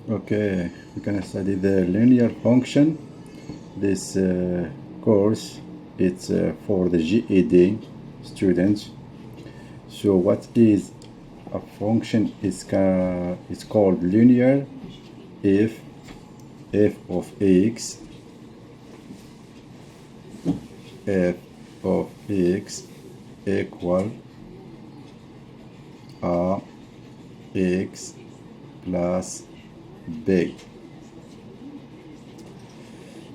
Okay, we're gonna study the linear function. This course it's for the GED students. So what is a function? It's called linear if f of x f of x equal a x plus b.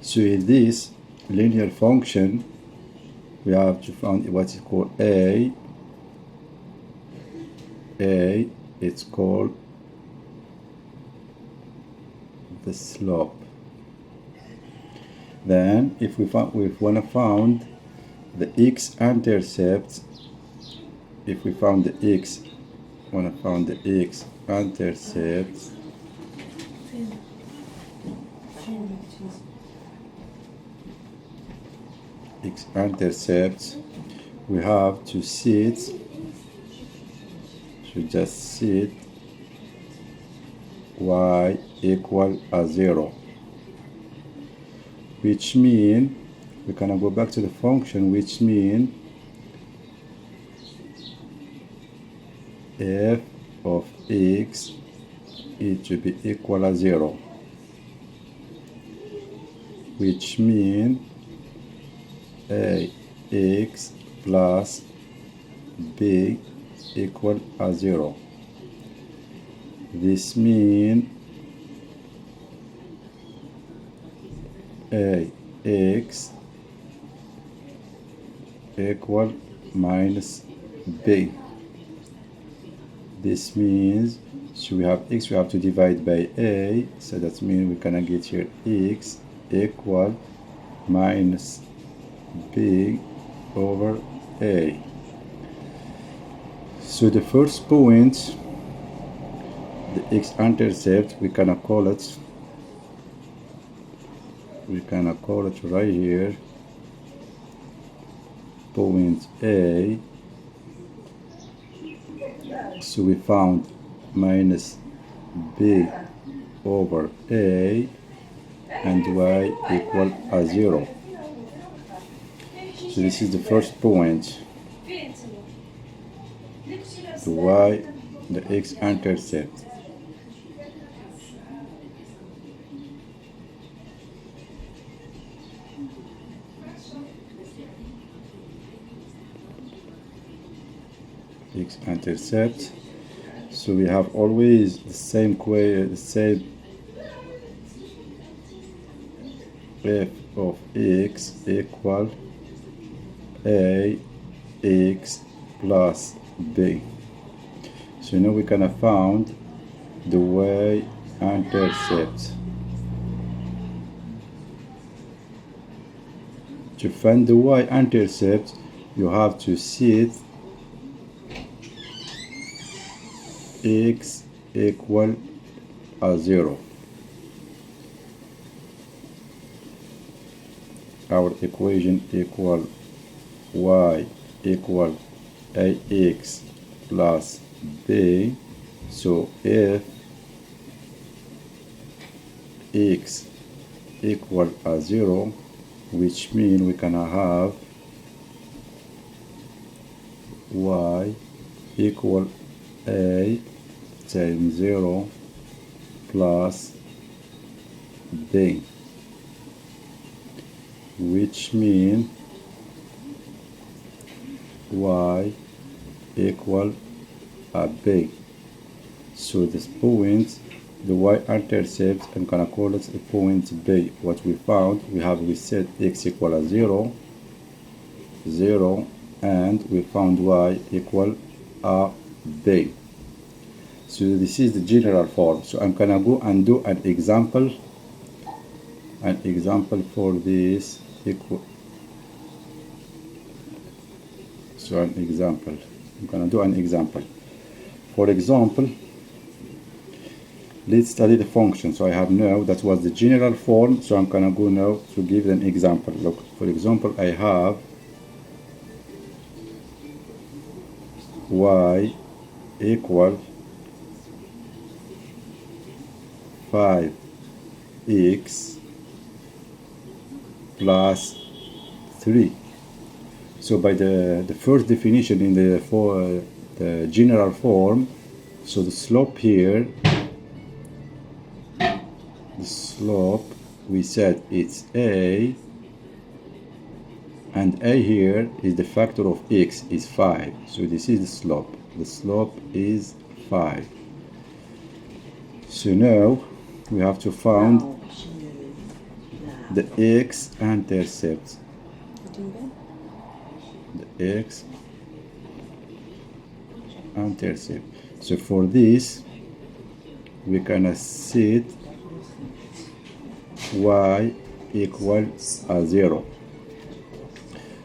So in this linear function, we have to find what is called a. It's called the slope. Then, if we want to find the x-intercept, if we found the x-intercept, we have to set, just set y equal a 0, which mean we're gonna go back to the function, which mean f of x it should be equal to 0, which mean a x plus b equal to 0. This means a x equal minus b. This means, so we have x, we have to divide by a, so that means we're gonna get here x equal minus b over a. So the first point, the x-intercept, we gonna call it right here point A. So we found minus b over a and y equal a 0. So this is the first point, the y, the x-intercept. X-intercept. So we have always the same f of x equal a x plus b. So now we can found the y-intercept. To find the y-intercept, you have to set x equal a 0. Our equation equal y equal ax plus b. So if x equal a 0, which means we can have y equal a times 0 plus b, which means y equal a b. So this point, the y-intercept, I'm gonna call it the point b. What we found, we set x equal a 0, and we found y equal a b. So this is the general form. So I'm gonna go and do an example for this equal. So I'm gonna do an example. For example, let's study the function. So I have now, that was the general form, so I'm gonna go now to give an example. Look, for example, I have y equal 5x plus 3. So by the first definition in the general form, so the slope here, the slope, we said it's a, and a here is the factor of x, is 5. So this is the slope. The slope is 5. So now we have to find the x-intercept. The x-intercept. So for this, we can set y equal 0.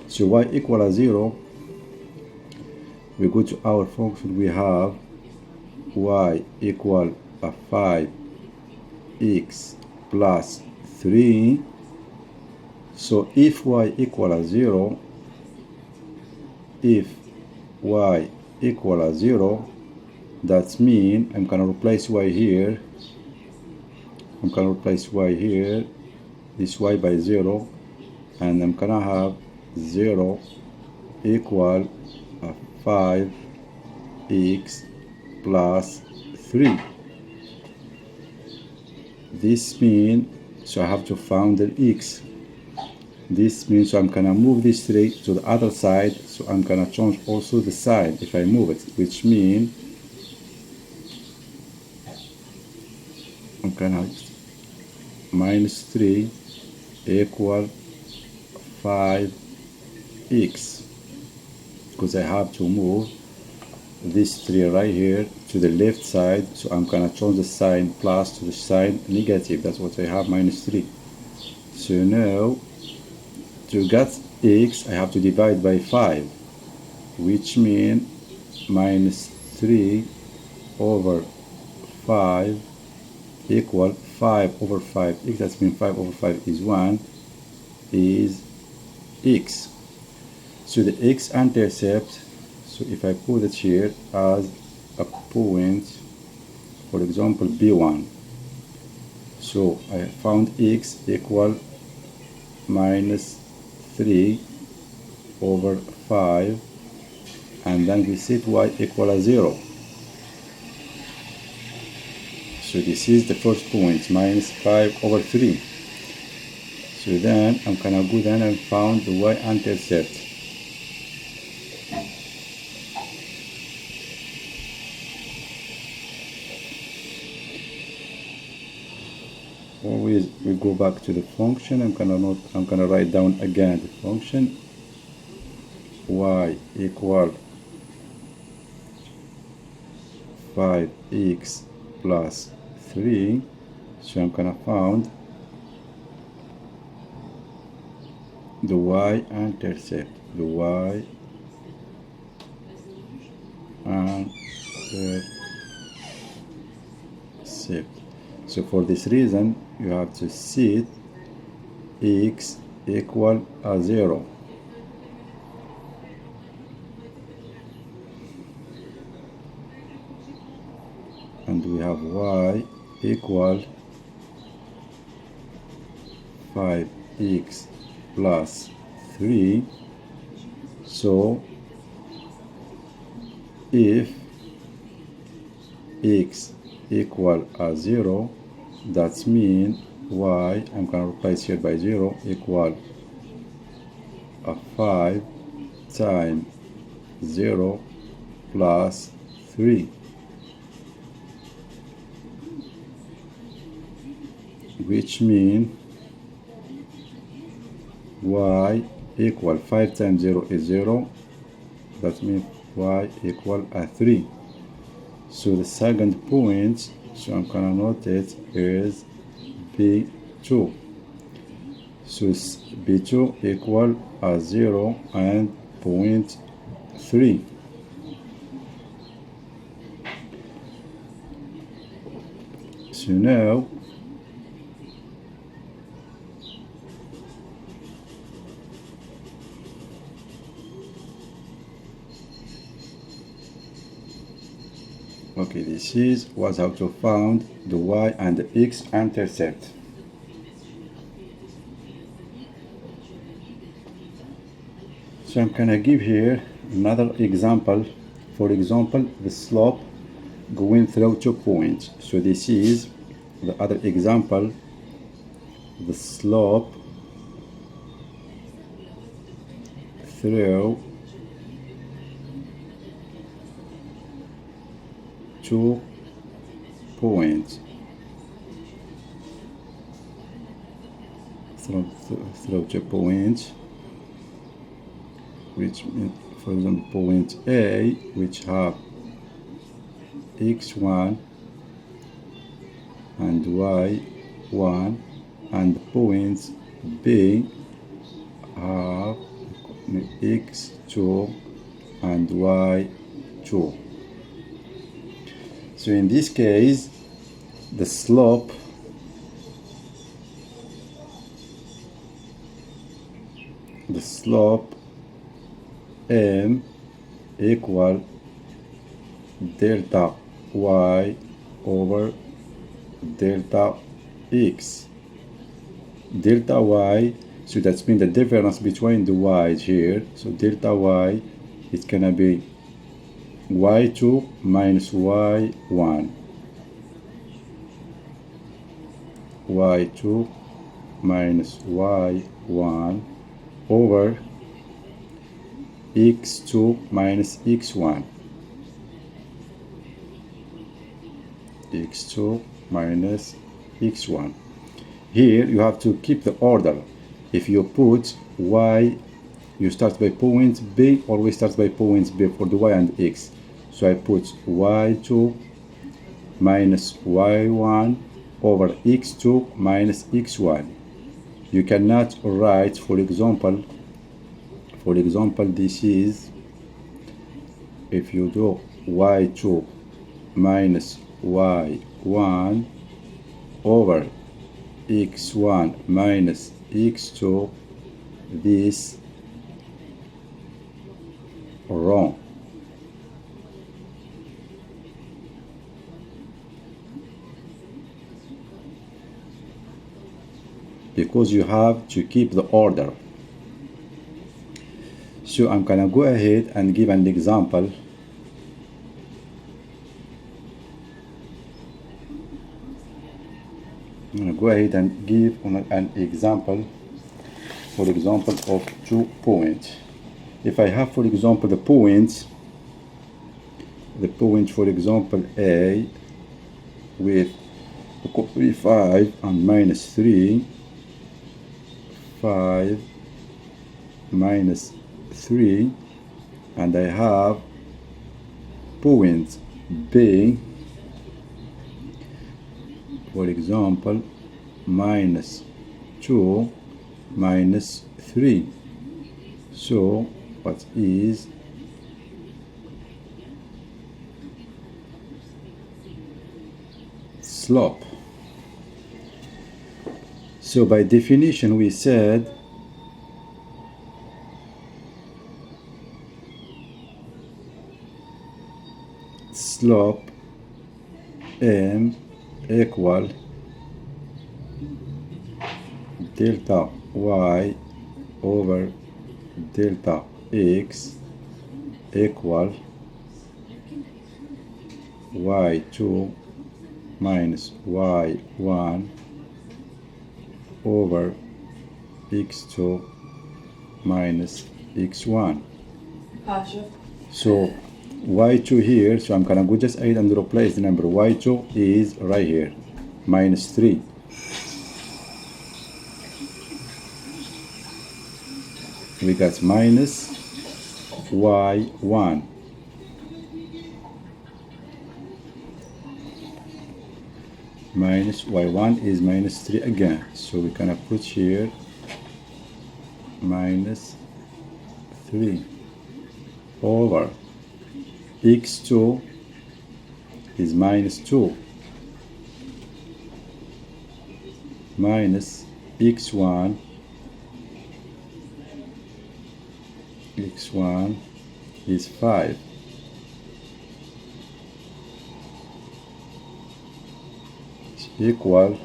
So y equal 0, we go to our function, we have y equal 5x plus 3. So if y equal 0, if y equal 0, that means I'm gonna replace y here. I'm gonna replace y here, this y by 0, and I'm gonna have 0 equal 5x plus 3. This means, so I have to find the x. This means, so I'm gonna move this 3 to the other side, so I'm gonna change also the sign if I move it, which means I'm gonna minus 3 equal 5x, because I have to move this 3 right here to the left side, so I'm gonna change the sign plus to the sign negative. That's what I have, minus 3. So now to get x, I have to divide by 5, which means minus 3 over 5 equal 5 over 5x. That means 5 over 5 is 1, is x. So the x-intercept, so if I put it here as a point, for example B1, so I found x equal minus 3 over 5, and then we set y equal 0. So this is the first point, minus 5 over 3. So then I'm gonna go down and found the y-intercept. Always we go back to the function. I'm gonna write down again the function y equal 5x plus 3. So I'm gonna find the y-intercept. The y-intercept. So for this reason, you have to set x equal 0. And we have y equal 5x plus 3. So if x equal 0, that means y, I'm going to replace here by 0, equal 5 times 0 plus 3, which means y equal 5 times 0 is 0, that means y equal 3. So the second point, so I'm gonna note it, is B2. So B2 equal 0 and 0.3. So now okay, Okay, this is was how to find the y and the x intercept. So I'm gonna give here another example. For example, the slope going through 2 points. So this is the other example, the slope through 2 points. Through 2 points, which means, for example, point A, which have x1 and y1, and points B have x2 and y2. So in this case, the slope m equal delta y over delta x. Delta y, so that's mean the difference between the y's here. So delta y is gonna be y2 minus y1. y2 minus y1 over x2 minus x1. x2 minus x1. Here you have to keep the order. If you put y, you start by point B, always starts by point B for the y and x. So I put y2 minus y1 over x2 minus x1. You cannot write, for example, this is, if you do y2 minus y1 over x1 minus x2, this wrong. Because you have to keep the order. So I'm gonna go ahead and give an example. I'm gonna go ahead and give an example, for example, of 2 points. If I have, for example, the point, for example, A with 5 and minus 3, 5 minus 3, and I have point B, for example, minus 2 minus 3. So what is slope? So by definition we said slope m equal delta y over delta x equal y2 minus y1 over x2 minus x1. So y2 here, so I'm gonna go just ahead and replace the number. Y2 is right here, minus 3. We got minus y1. Minus y1 is minus 3 again. So we're gonna put here minus 3 over x2 is minus 2 minus x1 is 5 equal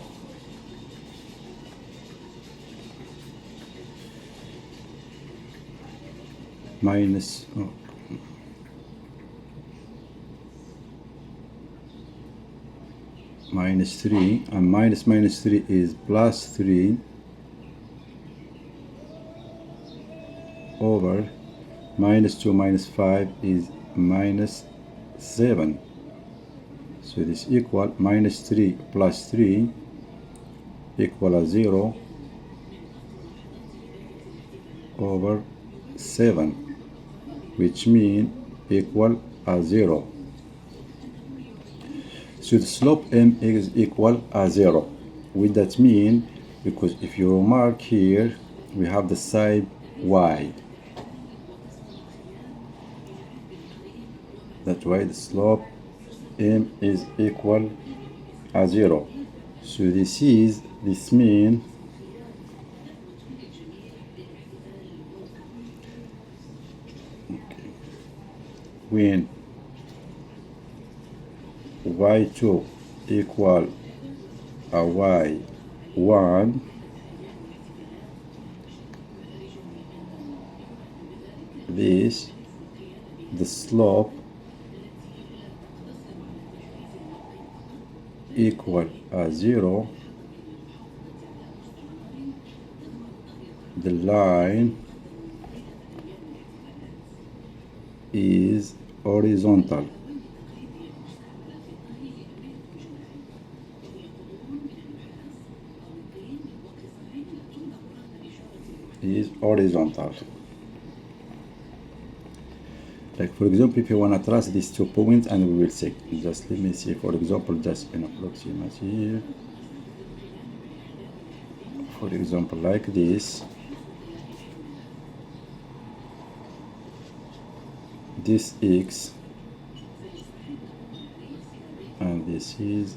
minus minus 3, and minus 3 is plus 3 over minus 2 minus 5 is minus 7. So this equal minus 3 plus 3 equal 0 over 7, which mean equal 0. So the slope m is equal 0. What that mean? Because if you remark here, we have the side y. That's why the slope m is equal 0. So this mean when y2 equal y1, this the slope equal 0, the line is horizontal. Is horizontal. Like for example, if you want to trace these 2 points, and we will see. Just let me see, for example, just an approximation. For example, like this. This x and this is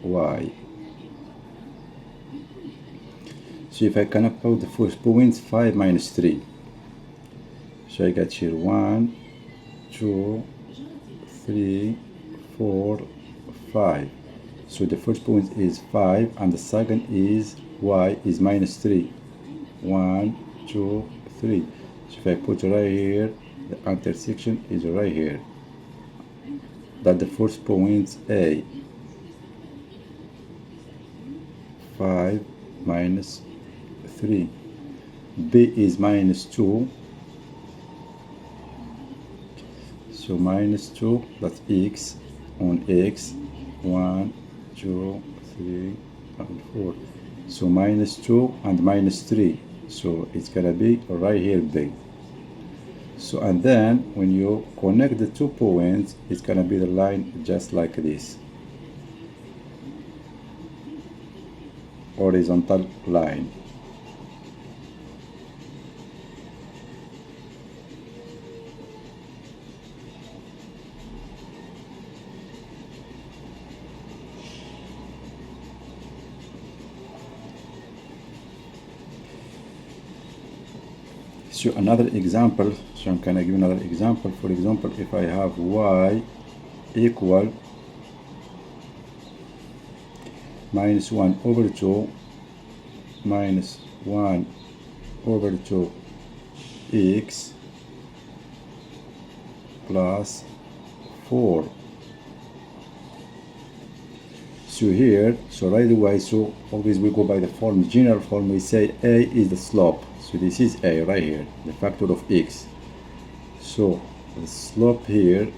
y. So if I connect out the first points, 5 minus 3. So I got here 1, 2, 3, 4, 5. So the first point is 5 and the second is y is minus 3. 1, 2, 3. So if I put right here, the intersection is right here. That the first point A. 5 minus 3. B is minus 2. So minus 2, that's x on x. 1, 2, 3, and 4. So minus 2 and minus 3. So it's gonna be right here B. So and then when you connect the 2 points, it's gonna be the line just like this. Horizontal line. So another example, so I'm gonna give another example. For example, if I have y equal minus 1 over 2 minus 1 over 2 x plus 4. So here, so right away, so always we go by the form, general form, we say a is the slope. So this is a right here, the factor of x. So the slope here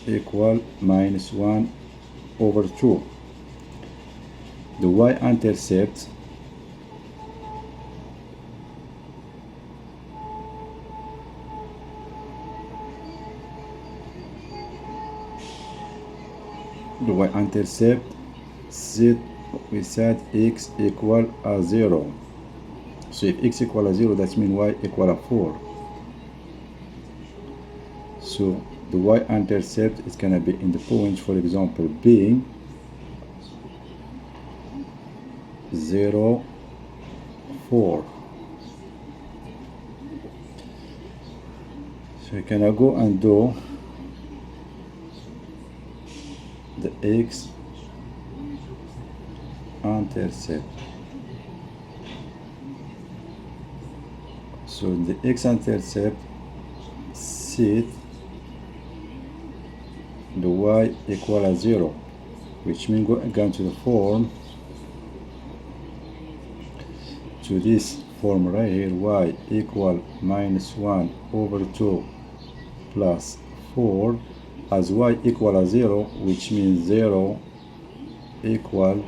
equal minus 1 over 2. The y-intercept we said x equal 0. So if x equal 0, that means y equal 4. So the y-intercept is gonna be in the point, for example, B 0, 4. So you can go and do the x intercept. So in the x-intercept, set the y equal to 0, which means go again to the form, to this form right here, y equal -1/2 plus 4, as y equal to 0, which means 0 equal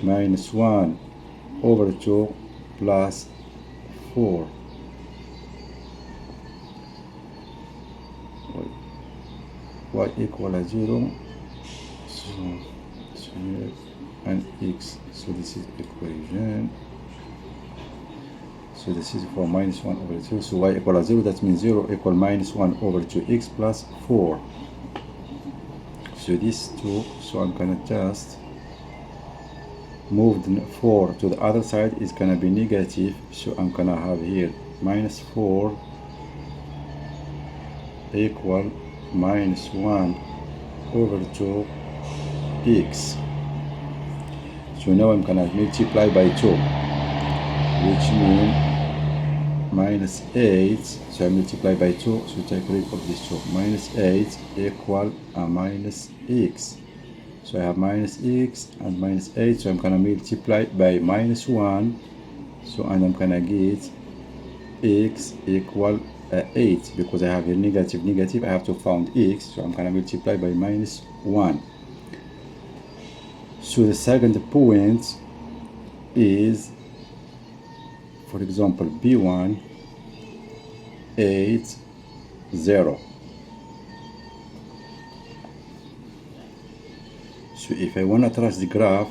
-1/2 plus 4. Y equal to 0, so here and x, so this is equation, so this is for -1/2, so y equal to 0, that means 0 equal -1/2x plus 4. So these two, so I'm gonna just move the 4 to the other side, is gonna be negative, so I'm gonna have here -4 equal -1/2x. So now I'm gonna multiply by 2, which means -8. So I multiply by 2, so take rid of this 2. -8 equal -x. So I have -x and -8, so I'm gonna multiply by -1, so and I'm gonna get x equal 8, because I have here negative negative, I have to find x, so I'm gonna multiply by -1. So the second point is, for example, b1 8 0. So if I want to trace the graph,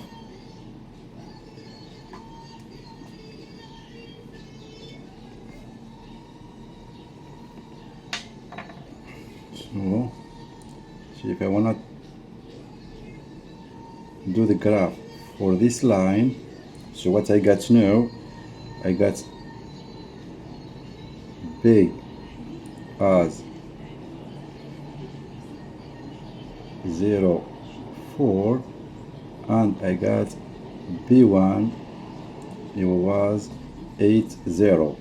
so if I want to do the graph for this line, so what I got now, I got big as 0 4, and I got b1, it was 8 0.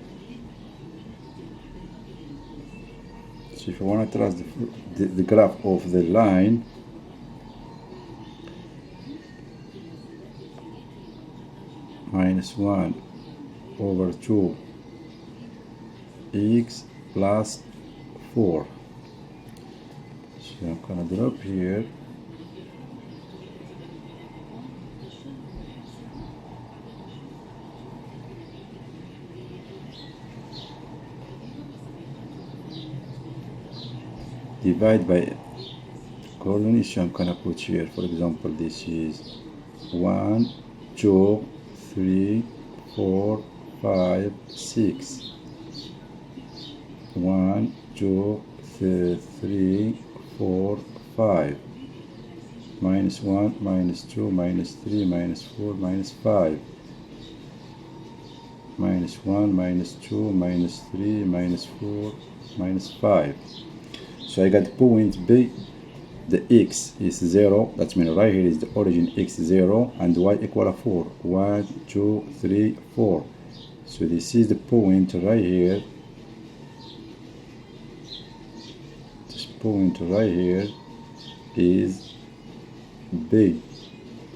So if I want to trace the graph of the line, -1/2 x plus 4. So I'm gonna drop here, divide by coordination. I'm gonna put here, for example, this is 1 2 3 4 5 6. 1 2 3 4 5, -1 -2 -3 -4 -5, -1 -2 -3 -4 -5. So I got point B, the x is 0, that means right here is the origin, x 0, and y equal to 4. 1 2 3 4. So this is the point right here. This point right here is B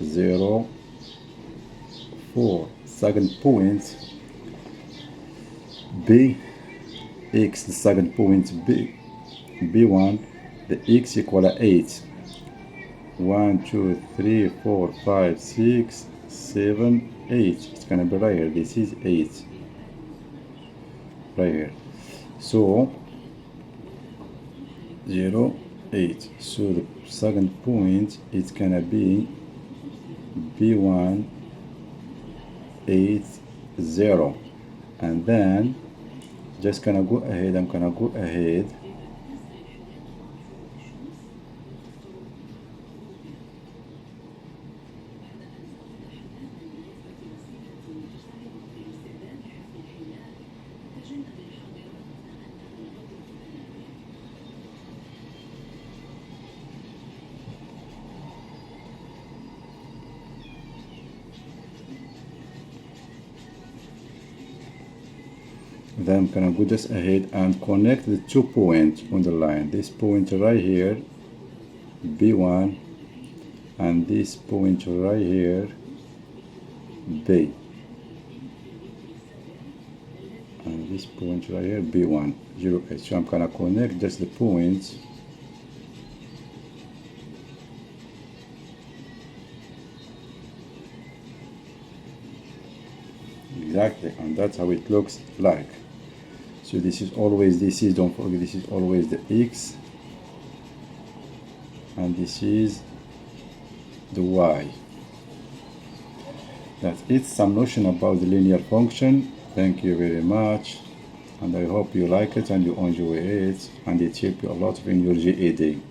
0 4. Second point B x, the second point B b1, the x equal to 8. 1 2 3 4 5 6 7 8. It's gonna be right here. This is 8 right here. So 0 8. So the second point is gonna be b1 8 0, and then just gonna go ahead. I'm gonna go ahead Then I'm gonna go just ahead and connect the 2 points on the line. This point right here, B1, and this point right here, B. And this point right here, B1, 0, 8. So I'm gonna connect just the points. Exactly, and that's how it looks like. So this is always, don't forget, this is always the X, and this is the Y. That's it, some notion about the linear function. Thank you very much, and I hope you like it and you enjoy it, and it helps you a lot in your GED.